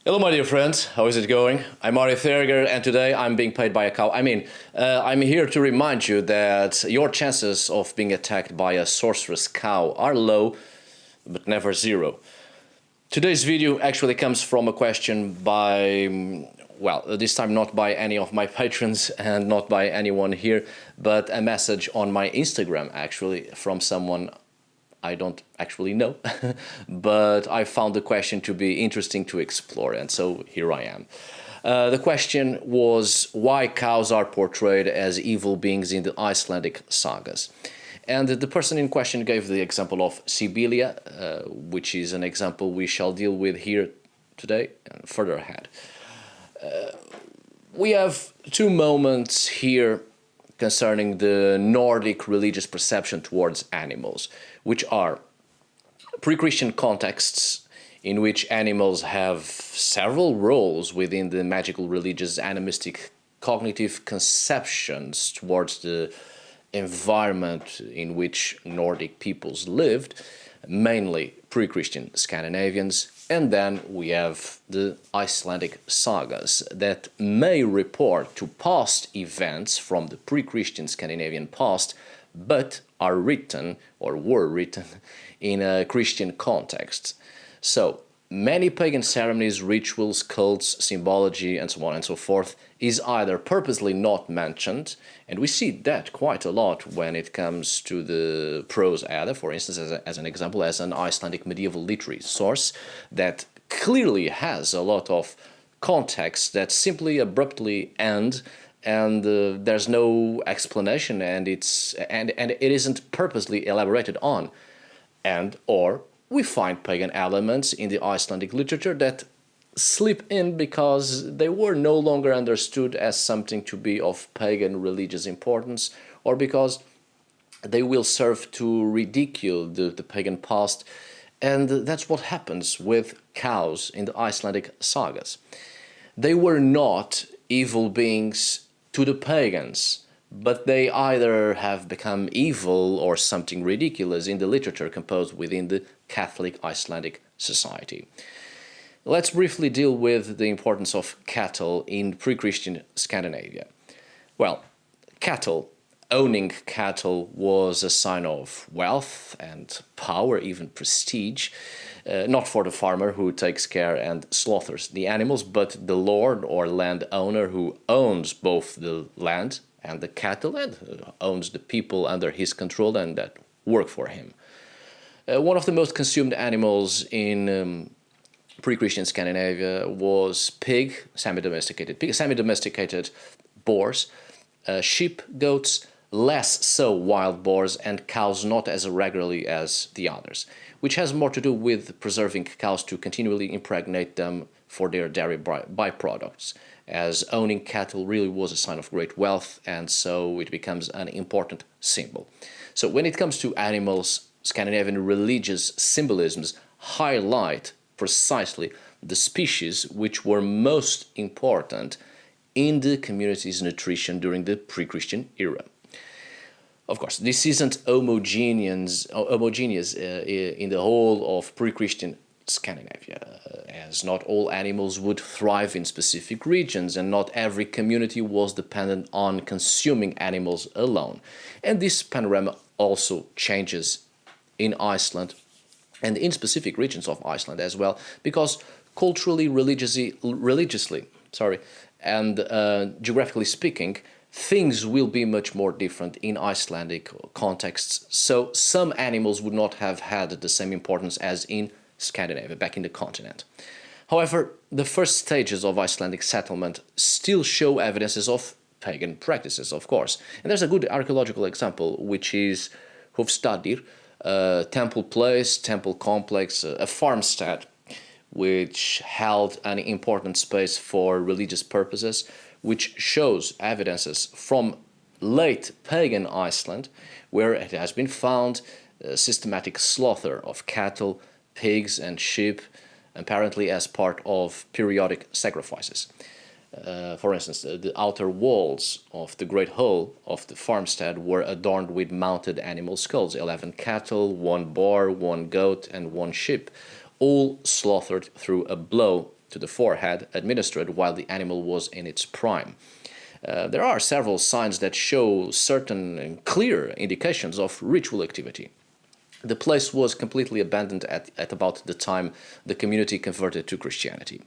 Hello, my dear friends. How is it going? I'm Ari Theriger, and today I'm being paid by a cow. I'm here to remind you that your chances of being attacked by a sorceress cow are low, but never zero. Today's video actually comes from a question by, well, this time not by any of my patrons and not by anyone here, but a message on my Instagram, actually, from someone I don't actually know, but I found the question to be interesting to explore, and so here I am. The question was why cows are portrayed as evil beings in the Icelandic sagas. And the person in question gave the example of Sibelia, which is an example we shall deal with here today and further ahead. We have two moments here concerning the Nordic religious perception towards animals, which are pre-Christian contexts in which animals have several roles within the magical, religious, animistic, cognitive conceptions towards the environment in which Nordic peoples lived, mainly pre-Christian Scandinavians. And then we have the Icelandic sagas that may report to past events from the pre-Christian Scandinavian past, but are written or were written in a Christian context. So many pagan ceremonies, rituals, cults, symbology, and so on and so forth is either purposely not mentioned, and we see that quite a lot when it comes to the Prose Edda, for instance, as an example, as an Icelandic medieval literary source that clearly has a lot of context that simply abruptly end, and there's no explanation, and it isn't purposely elaborated on, and or we find pagan elements in the Icelandic literature that slip in because they were no longer understood as something to be of pagan religious importance, or because they will serve to ridicule the pagan past. And that's what happens with cows in the Icelandic sagas. They were not evil beings to the pagans, but they either have become evil or something ridiculous in the literature composed within the Catholic Icelandic society. Let's briefly deal with the importance of cattle in pre-Christian Scandinavia. Well, owning cattle was a sign of wealth and power, even prestige, not for the farmer who takes care and slaughters the animals, but the lord or landowner who owns both the land and the cattle and owns the people under his control and that work for him. One of the most consumed animals in pre-Christian Scandinavia was semi-domesticated boars, sheep, goats, less so wild boars, and cows not as regularly as the others, which has more to do with preserving cows to continually impregnate them for their dairy byproducts, as owning cattle really was a sign of great wealth, and so it becomes an important symbol. So when it comes to animals, Scandinavian religious symbolisms highlight precisely the species which were most important in the community's nutrition during the pre-Christian era. Of course, this isn't homogeneous in the whole of pre-Christian Scandinavia, as not all animals would thrive in specific regions, and not every community was dependent on consuming animals alone. And this panorama also changes in Iceland and in specific regions of Iceland as well, because culturally, religiously, and geographically speaking, things will be much more different in Icelandic contexts. So some animals would not have had the same importance as in Scandinavia, back in the continent. However, the first stages of Icelandic settlement still show evidences of pagan practices, of course. And there's a good archaeological example, which is Hofstadir, a temple place, temple complex, a farmstead, which held an important space for religious purposes, which shows evidences from late pagan Iceland, where it has been found systematic slaughter of cattle, pigs and sheep, apparently as part of periodic sacrifices. For instance, the outer walls of the great hall of the farmstead were adorned with mounted animal skulls, 11 cattle, 1 boar, 1 goat and 1 sheep, all slaughtered through a blow to the forehead administered while the animal was in its prime. There are several signs that show certain and clear indications of ritual activity. The place was completely abandoned at about the time the community converted to Christianity.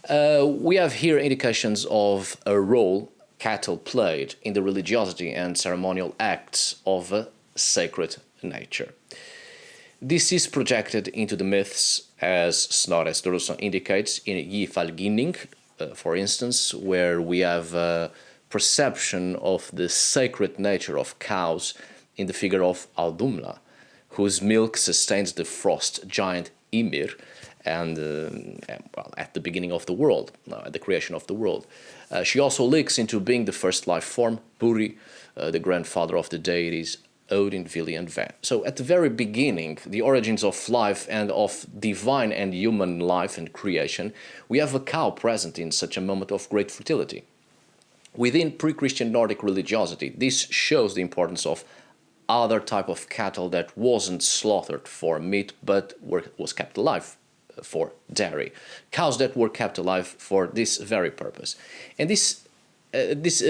We have here indications of a role cattle played in the religiosity and ceremonial acts of a sacred nature. This is projected into the myths, as Snorre Sturluson indicates in Gifalginning, for instance, where we have a perception of the sacred nature of cows in the figure of Aldumla, whose milk sustains the frost giant Ymir, and at the beginning of the world, at the creation of the world. She also leaks into being the first life form, Buri, the grandfather of the deities Odin, Vili, and Ve. So at the very beginning, the origins of life and of divine and human life and creation, we have a cow present in such a moment of great fertility. Within pre-Christian Nordic religiosity, this shows the importance of other type of cattle that wasn't slaughtered for meat but was kept alive for dairy. Cows that were kept alive for this very purpose. And this is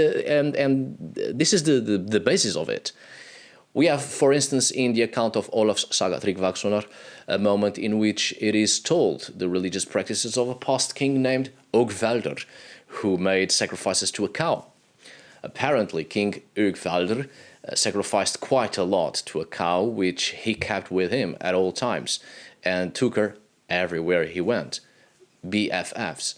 the basis of it. We have, for instance, in the account of Olaf's saga Tryggvasonar, a moment in which it is told the religious practices of a past king named Ogvelder, who made sacrifices to a cow. Apparently, King Ogvelder sacrificed quite a lot to a cow, which he kept with him at all times, and took her everywhere he went. BFFs.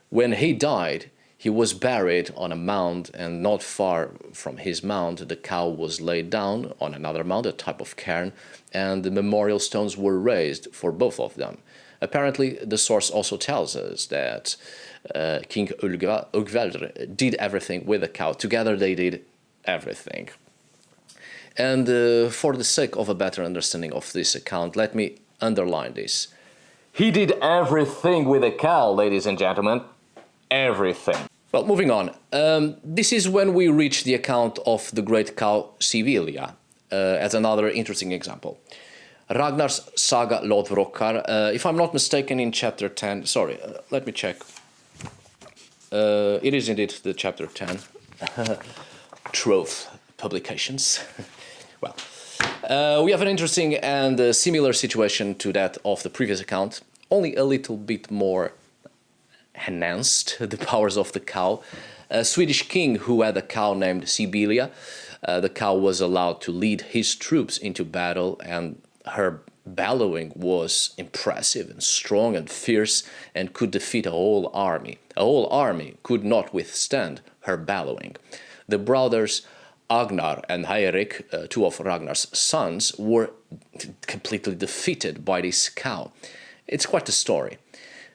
When he died, he was buried on a mound, and not far from his mound, the cow was laid down on another mound, a type of cairn, and the memorial stones were raised for both of them. Apparently, the source also tells us that King Ogvelder did everything with the cow. Together they did everything. And for the sake of a better understanding of this account, let me underline this. He did everything with a cow, ladies and gentlemen. Everything. Well, moving on. This is when we reach the account of the great cow Sibelia, as another interesting example. Ragnar's saga Lodbrok, if I'm not mistaken, in chapter 10, sorry, let me check. It is indeed the chapter 10, Troth Publications. Well, we have an interesting and similar situation to that of the previous account, only a little bit more enhanced, the powers of the cow. A Swedish king who had a cow named Sibelia. The cow was allowed to lead his troops into battle, and her bellowing was impressive and strong and fierce and could defeat a whole army. A whole army could not withstand her bellowing. The brothers Agnar and Eirik, two of Ragnar's sons, were completely defeated by this cow. It's quite a story.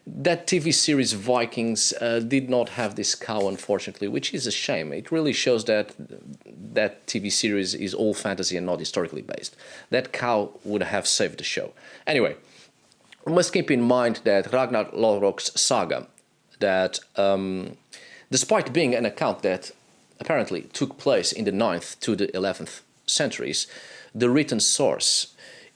That TV series Vikings did not have this cow, unfortunately, which is a shame. It really shows that that TV series is all fantasy and not historically based. That cow would have saved the show. Anyway, we must keep in mind that Ragnar Lodbrok's saga, that despite being an account that apparently took place in the 9th to the 11th centuries, the written source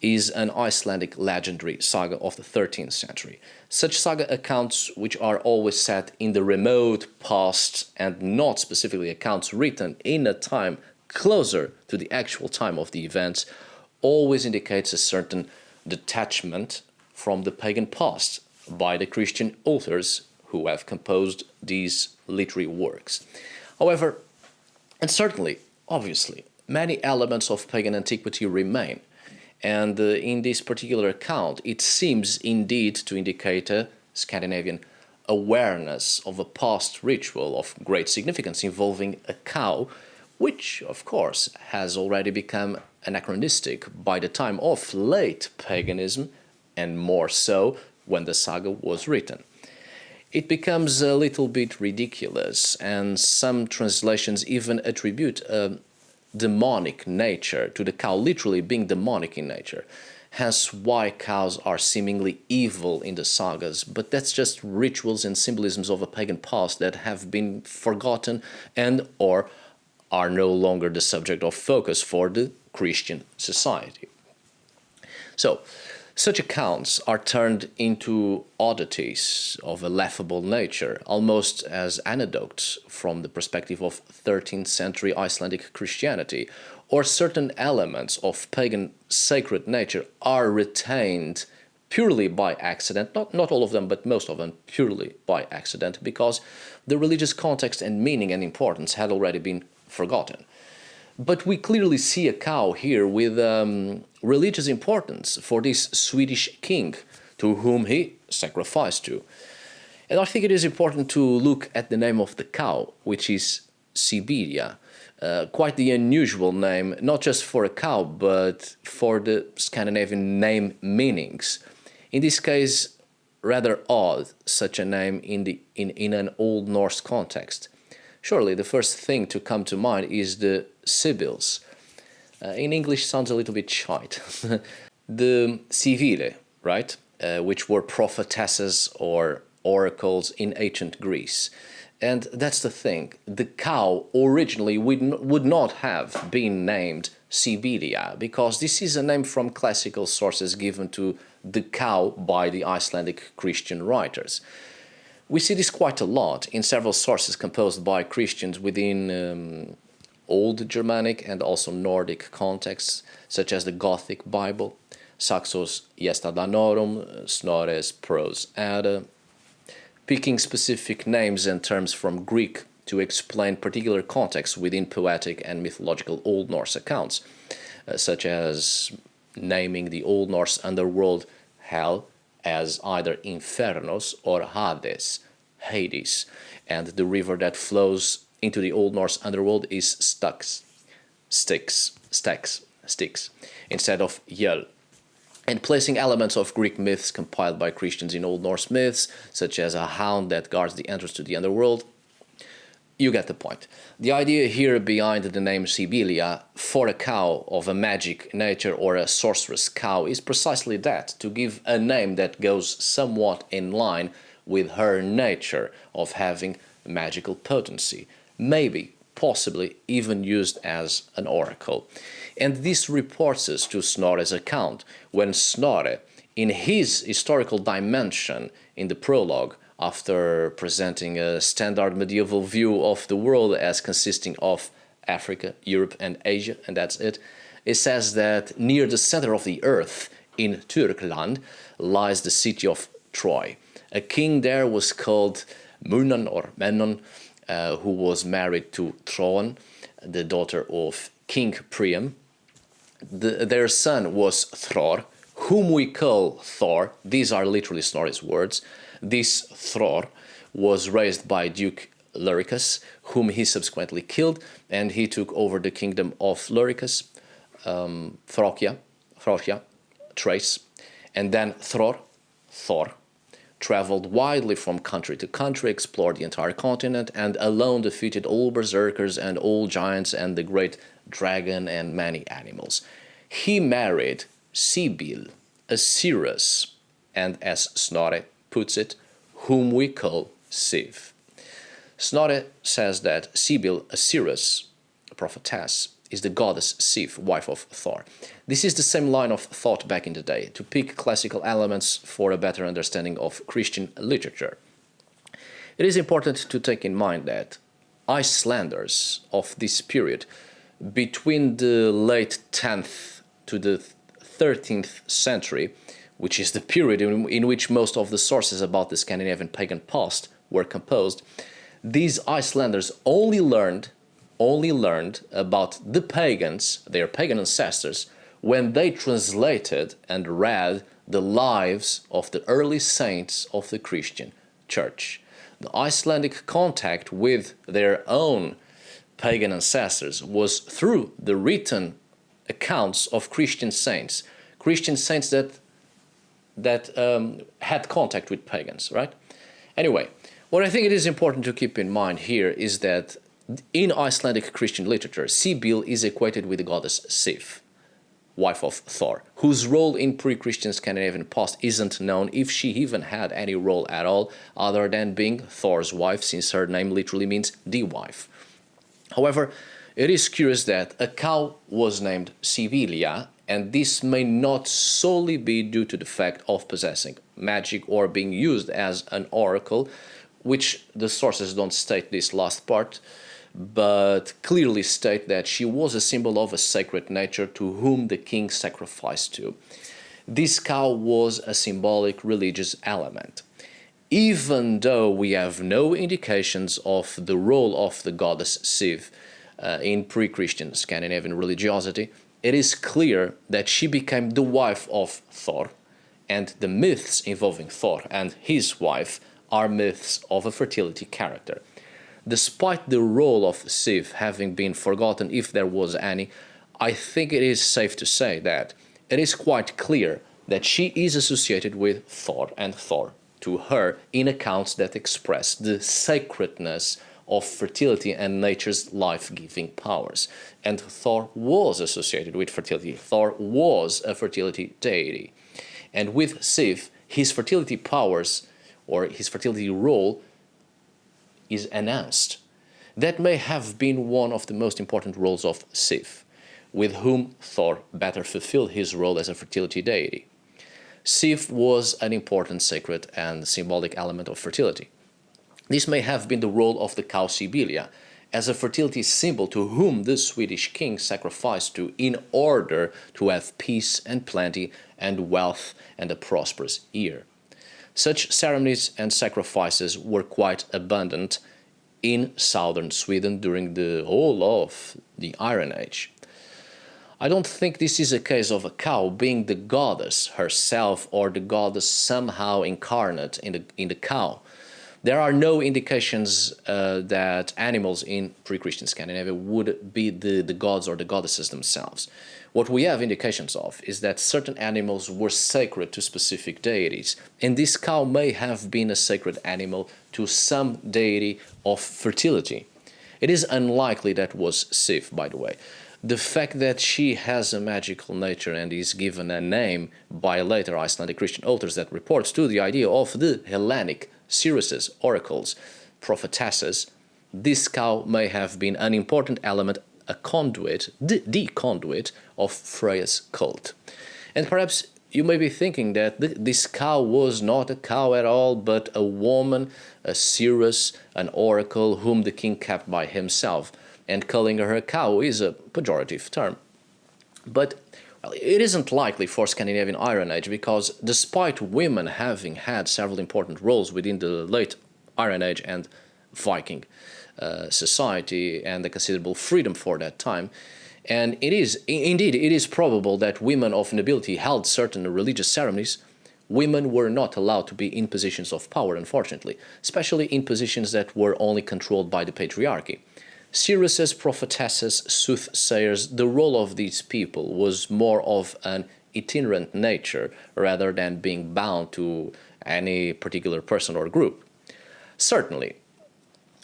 is an Icelandic legendary saga of the 13th century. Such saga accounts, which are always set in the remote past and not specifically accounts written in a time closer to the actual time of the events, always indicates a certain detachment from the pagan past by the Christian authors who have composed these literary works. However, and certainly, obviously, many elements of pagan antiquity remain. And in this particular account, it seems indeed to indicate a Scandinavian awareness of a past ritual of great significance involving a cow, which, of course, has already become anachronistic by the time of late paganism, and more so when the saga was written. It becomes a little bit ridiculous, and some translations even attribute a demonic nature to the cow, literally being demonic in nature. Hence why cows are seemingly evil in the sagas, but that's just rituals and symbolisms of a pagan past that have been forgotten and or are no longer the subject of focus for the Christian society. So, Such accounts are turned into oddities of a laughable nature, almost as anecdotes from the perspective of 13th century Icelandic Christianity, or certain elements of pagan sacred nature are retained purely by accident, not all of them, but most of them purely by accident, because the religious context and meaning and importance had already been forgotten. But we clearly see a cow here with religious importance for this Swedish king to whom he sacrificed to. And I think it is important to look at the name of the cow, which is Sibelia. Quite the unusual name, not just for a cow, but for the Scandinavian name meanings. In this case, rather odd, such a name in an Old Norse context. Surely the first thing to come to mind is the Sibyls. In English sounds a little bit shite. The Civile, right? Which were prophetesses or oracles in ancient Greece. And that's the thing. The cow originally would not have been named Sibelia, because this is a name from classical sources given to the cow by the Icelandic Christian writers. We see this quite a lot in several sources composed by Christians within Old Germanic and also Nordic contexts, such as the Gothic Bible, Saxo's Gesta Danorum, Snorre's Prose Edda, picking specific names and terms from Greek to explain particular contexts within poetic and mythological Old Norse accounts, such as naming the Old Norse underworld Hell as either Infernos or Hades, Hades, and the river that flows into the Old Norse underworld is Styx, instead of Yel, and placing elements of Greek myths compiled by Christians in Old Norse myths, such as a hound that guards the entrance to the underworld. You get the point. The idea here behind the name Sibelia for a cow of a magic nature or a sorceress cow is precisely that, to give a name that goes somewhat in line with her nature of having magical potency, maybe, possibly even used as an oracle. And this reports us to Snorre's account, when Snorre, in his historical dimension in the prologue, after presenting a standard medieval view of the world as consisting of Africa, Europe and Asia, and that's it, it says that near the center of the earth, in Turkland, lies the city of Troy. A king there was called Munan or Menon, who was married to Troan, the daughter of King Priam. Their son was Thror, whom we call Thor. These are literally Snorri's words. This Thror was raised by Duke Luricus, whom he subsequently killed, and he took over the kingdom of Luricus, Thracia, Thrace, and then Thor, traveled widely from country to country, explored the entire continent, and alone defeated all berserkers and all giants and the great dragon and many animals. He married Sibyl, a seeress, and as Snorre puts it, whom we call Siv. Snorre says that Sibyl, a seeress, a prophetess, is the goddess Sif, wife of Thor. This is the same line of thought back in the day, to pick classical elements for a better understanding of Christian literature. It is important to take in mind that Icelanders of this period, between the late 10th to the 13th century, which is the period in which most of the sources about the Scandinavian pagan past were composed, these Icelanders only learned about the pagans, their pagan ancestors, when they translated and read the lives of the early saints of the Christian Church. The Icelandic contact with their own pagan ancestors was through the written accounts of Christian saints that had contact with pagans, right? Anyway, what I think it is important to keep in mind here is that in Icelandic Christian literature, Sibyl is equated with the goddess Sif, wife of Thor, whose role in pre-Christian Scandinavian past isn't known, if she even had any role at all, other than being Thor's wife, since her name literally means the wife. However, it is curious that a cow was named Sibelia And this may not solely be due to the fact of possessing magic or being used as an oracle, which the sources don't state this last part, but clearly state that she was a symbol of a sacred nature to whom the king sacrificed to. This cow was a symbolic religious element. Even though we have no indications of the role of the goddess Siv in pre-Christian Scandinavian religiosity, it is clear that she became the wife of Thor, and the myths involving Thor and his wife are myths of a fertility character. Despite the role of Siv having been forgotten, if there was any, I think it is safe to say that it is quite clear that she is associated with Thor and Thor to her in accounts that express the sacredness of fertility and nature's life-giving powers. And Thor was associated with fertility. Thor was a fertility deity. And with Siv, his fertility powers, or his fertility role, is announced. That may have been one of the most important roles of Siv, with whom Thor better fulfilled his role as a fertility deity. Siv was an important sacred and symbolic element of fertility. This may have been the role of the cow Sibelia, as a fertility symbol to whom the Swedish king sacrificed to in order to have peace and plenty and wealth and a prosperous year. Such ceremonies and sacrifices were quite abundant in southern Sweden during the whole of the Iron Age. I don't think this is a case of a cow being the goddess herself or the goddess somehow incarnate in the cow. There are no indications that animals in pre-Christian Scandinavia would be the gods or the goddesses themselves. What we have indications of is that certain animals were sacred to specific deities, and this cow may have been a sacred animal to some deity of fertility. It is unlikely that was Sif, by the way. The fact that she has a magical nature and is given a name by later Icelandic Christian authors that reports to the idea of the Hellenic sorceresses, oracles, prophetesses, this cow may have been an important element, a conduit, the conduit of Freya's cult. And perhaps you may be thinking that this cow was not a cow at all, but a woman, a seeress, an oracle whom the king kept by himself, and calling her a cow is a pejorative term. But well, it isn't likely for Scandinavian Iron Age because despite women having had several important roles within the late Iron Age and Viking society and a considerable freedom for that time, and it is probable that women of nobility held certain religious ceremonies, women were not allowed to be in positions of power, unfortunately, especially in positions that were only controlled by the patriarchy. Seeresses, prophetesses, soothsayers, the role of these people was more of an itinerant nature rather than being bound to any particular person or group. Certainly,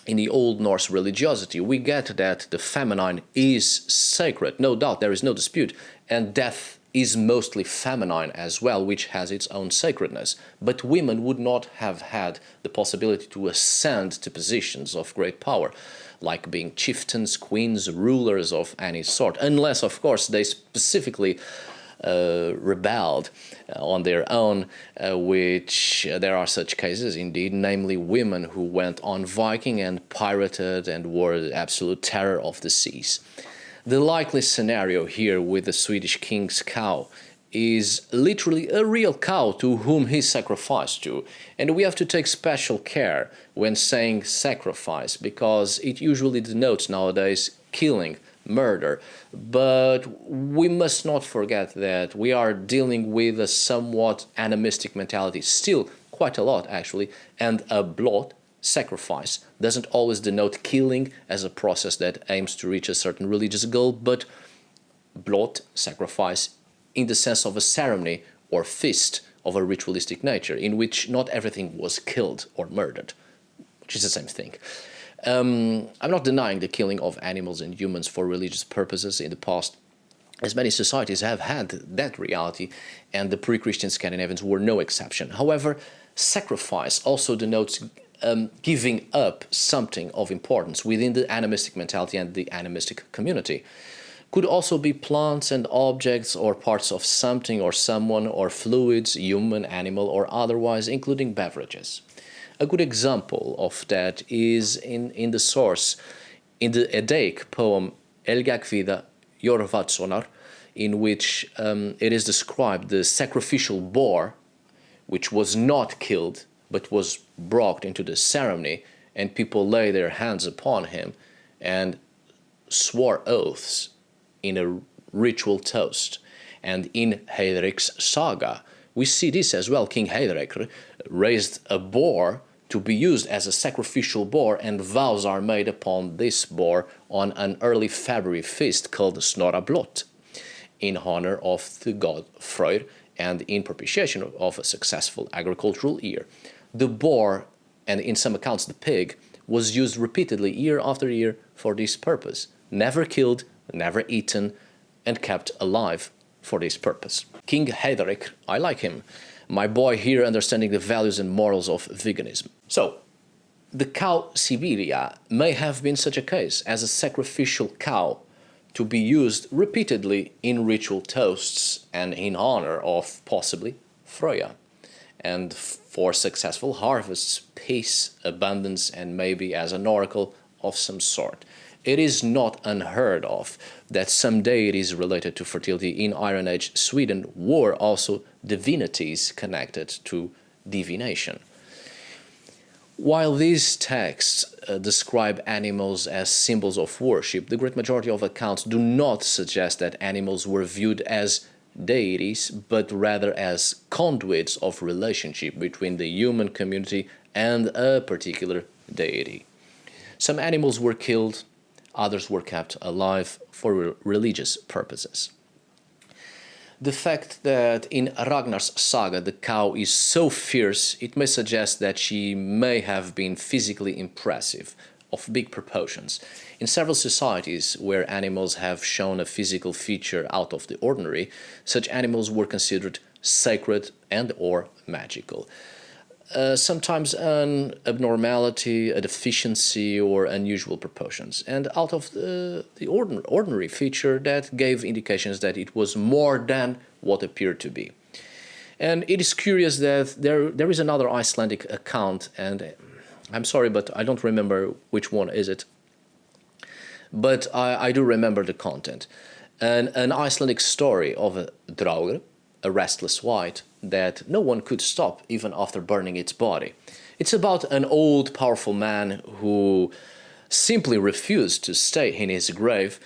in the Old Norse religiosity, we get that the feminine is sacred, no doubt, there is no dispute, and death is mostly feminine as well, which has its own sacredness. But women would not have had the possibility to ascend to positions of great power, like being chieftains, queens, rulers of any sort, unless, of course, they specifically rebelled on their own, which there are such cases indeed, namely women who went on Viking and pirated and were the absolute terror of the seas. The likely scenario here with the Swedish king's cow is literally a real cow to whom he sacrificed to, and we have to take special care when saying sacrifice because it usually denotes nowadays killing, murder, but we must not forget that we are dealing with a somewhat animistic mentality, still quite a lot actually, and a blot, sacrifice, doesn't always denote killing as a process that aims to reach a certain religious goal, but blot, sacrifice, in the sense of a ceremony or feast of a ritualistic nature, in which not everything was killed or murdered, which is the same thing. I'm not denying the killing of animals and humans for religious purposes in the past, as many societies have had that reality, and the pre-Christian Scandinavians were no exception. However, sacrifice also denotes giving up something of importance within the animistic mentality and the animistic community. Could also be plants and objects or parts of something or someone or fluids, human, animal, or otherwise, including beverages. A good example of that is in the source, in the Eddaic poem Elgakvida Jorvatsonar, in which it is described the sacrificial boar, which was not killed but was brought into the ceremony, and people lay their hands upon him and swore oaths in a ritual toast. And in Heidrik's saga, we see this as well. King Heidrik raised a boar to be used as a sacrificial boar, and vows are made upon this boar on an early February feast called Snorablot, in honor of the god Freyr and in propitiation of a successful agricultural year. The boar, and in some accounts the pig, was used repeatedly year after year for this purpose, never killed, never eaten, and kept alive for this purpose. King Heidrik, I like him. My boy here understanding the values and morals of veganism. So, the cow Sibelia may have been such a case, as a sacrificial cow to be used repeatedly in ritual toasts and in honor of, possibly, Freya, and for successful harvests, peace, abundance, and maybe as an oracle of some sort. It is not unheard of that some deities related to fertility in Iron Age Sweden were also divinities connected to divination. While these texts describe animals as symbols of worship, the great majority of accounts do not suggest that animals were viewed as deities, but rather as conduits of relationship between the human community and a particular deity. Some animals were killed, others were kept alive for religious purposes. The fact that in Ragnar's saga the cow is so fierce, it may suggest that she may have been physically impressive, of big proportions. In several societies where animals have shown a physical feature out of the ordinary, such animals were considered sacred and or magical. Sometimes an abnormality, a deficiency, or unusual proportions. And out of the ordinary feature that gave indications that it was more than what appeared to be. And it is curious that there is another Icelandic account, and I'm sorry, but I don't remember which one is it. But I do remember the content. An Icelandic story of a draugr, a restless wight, that no one could stop even after burning its body. It's about an old, powerful man who simply refused to stay in his grave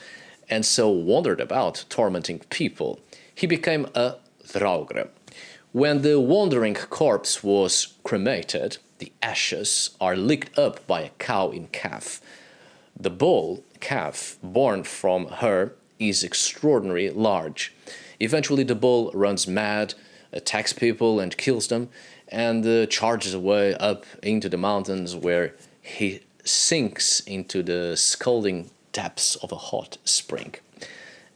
and so wandered about tormenting people. He became a draugr. When the wandering corpse was cremated, the ashes are licked up by a cow in calf. The bull calf born from her is extraordinarily large. Eventually the bull runs mad, attacks people and kills them, and charges away up into the mountains, where he sinks into the scalding depths of a hot spring.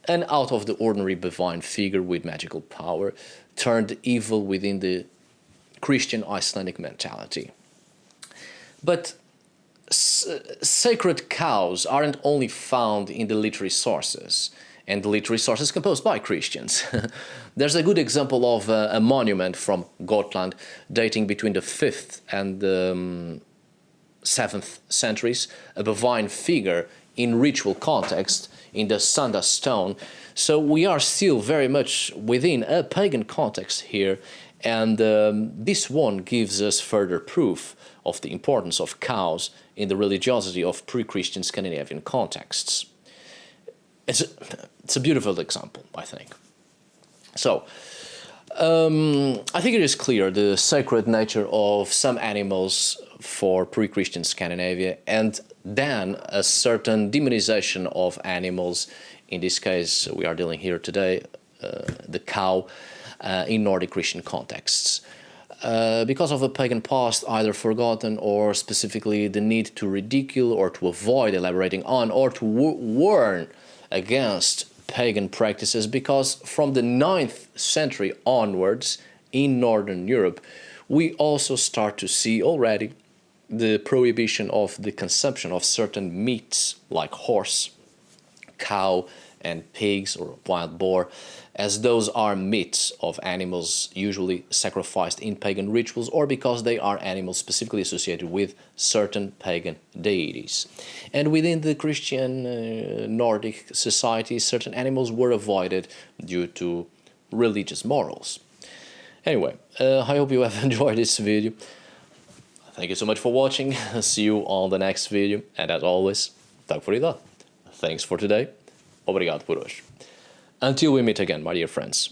An out of the ordinary bovine figure with magical power turned evil within the Christian Icelandic mentality. But sacred cows aren't only found in the literary sources, and the literary sources composed by Christians. There's a good example of a monument from Gotland dating between the 5th and the 7th centuries, a bovine figure in ritual context in the Sanda stone. So we are still very much within a pagan context here, and this one gives us further proof of the importance of cows in the religiosity of pre-Christian Scandinavian contexts. It's a beautiful example, I think. So, I think it is clear the sacred nature of some animals for pre-Christian Scandinavia, and then a certain demonization of animals. In this case, we are dealing here today, the cow, in Nordic Christian contexts. Because of a pagan past, either forgotten or specifically the need to ridicule or to avoid elaborating on or to warn against pagan practices, because from the 9th century onwards in Northern Europe we also start to see already the prohibition of the consumption of certain meats like horse, cow and pigs or wild boar, as those are myths of animals usually sacrificed in pagan rituals, or because they are animals specifically associated with certain pagan deities. And within the Christian Nordic societies, certain animals were avoided due to religious morals. Anyway, I hope you have enjoyed this video. Thank you so much for watching. See you on the next video. And as always, tack för idag. Thanks for today. Obrigado por hoje. Until we meet again, my dear friends.